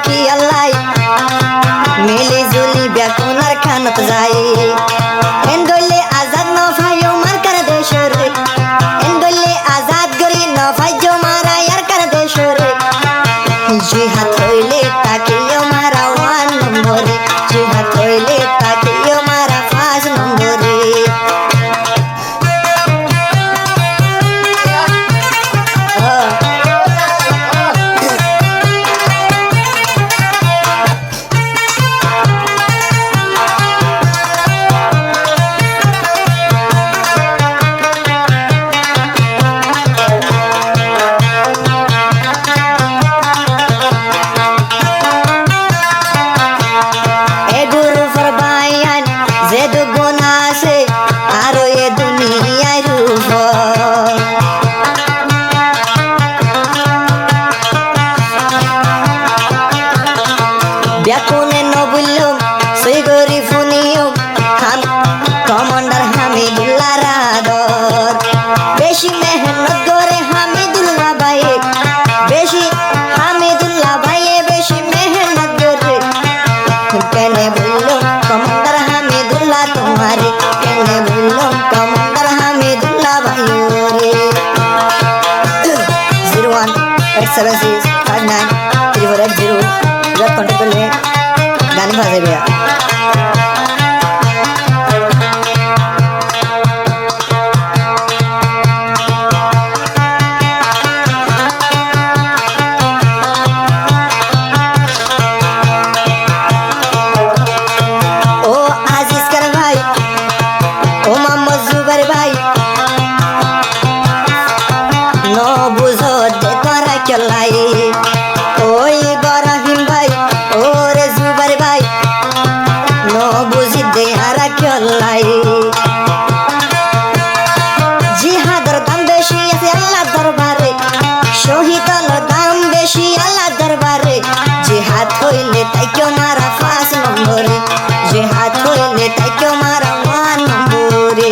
কি আল্লাহ মিলি জুলি বেকুনার খানত যাই এন্ডলে আজাদ ন ভাইও মার কার দেশরে এন্ডলে আজাদ গরি ন ভাইও মারা ইয়ার কার দেশরে জিহাদ হইলে তাকিও মারা 1 নম্বরে জিহাদ হইলে তাকিও মারা 5 নম্বরে ব্যাকুনে নবুল্লুম সই গরি ফুনিয়ম হাম কমান্ডার হামিদুল্লাহ রাদর বেশি মেহনত করে হামিদুল্লাহ ভাই বেশি হামিদুল্লাহ ভাই বেশি মেহনত করে কেনে বললাম কমান্ডার হামিদুল্লাহ তোমারে কেনে বললাম কমান্ডার হামিদুল্লাহ ভাই রে 0187659340 जब कॉन्टेक्ट कर ले गाने भाजे भैया ओ आजीज कर भाई ओ मोहम्मद जुबैर भाई नो बुझो दे तोरा चलाई ओई इब्राहिम भाई ओरे जुबैर भाई नो बुझी दे हारा चलाई জিহাদের দাম বেশি আছে আল্লাহ দরবারে শহীদের দাম বেশি আল্লাহ দরবারে জিহাদ হইলে তাই কেউ মারা 5 নম্বরে জিহাদ হইলে তাই কেউ মারা 1 নম্বরে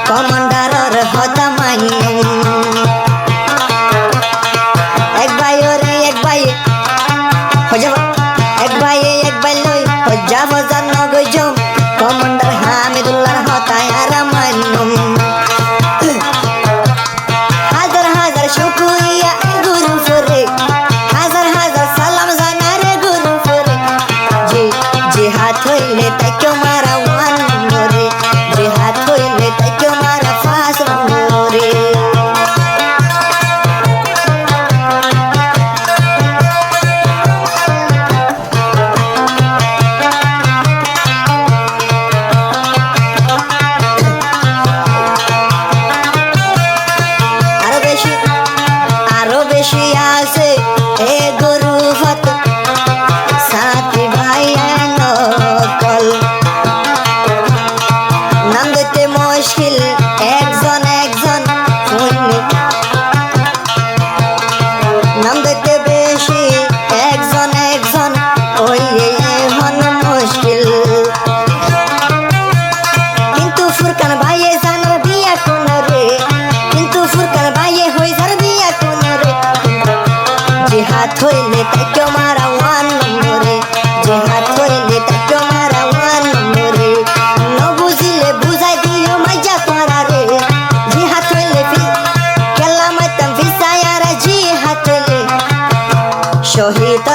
কমান্ডারর হতা মাইয়ুম এক ভাই ওরে এক ভাই হজাব এক ভাই লই হজাব জান গজম কমান্ডার হামিদুল্লাহর হতা আর মাইয়ুম হাজার হাজার শুকরিয়া গুরু ফরে হাজার হাজার সালাম জানারে গুরু ফরে জিহাদ হইলে তাই কেউ মারা 1 নম্বরে জিহাদ হইলে তাই কেউ মারা 5 নম্বরে আরো বেশি আছে এ গুরু ফত সাথী ভাই নকল নাম দিতে মুশকিল একজন একজন নাম দিতে বেশি একজন একজন ওই হন মুশকিল কিন্তু ফুরকান ভাইয়ে জানার বিয়া কোন রে কিন্তু ফুরকান ভাইয়ে হই যার বিয়া কোন রে জিহাদ হইলে তাই কেউ মারা 1 নম্বরে জিহাদ হইলে তাই কেউ মারা 1 নম্বরে ন বুঝিলে বুঝাই দিও মাইজা তোরা রে জিহাদ হইলে কেলা মাতাম ফিসায়ারা জিহাদ হইলে শহীদ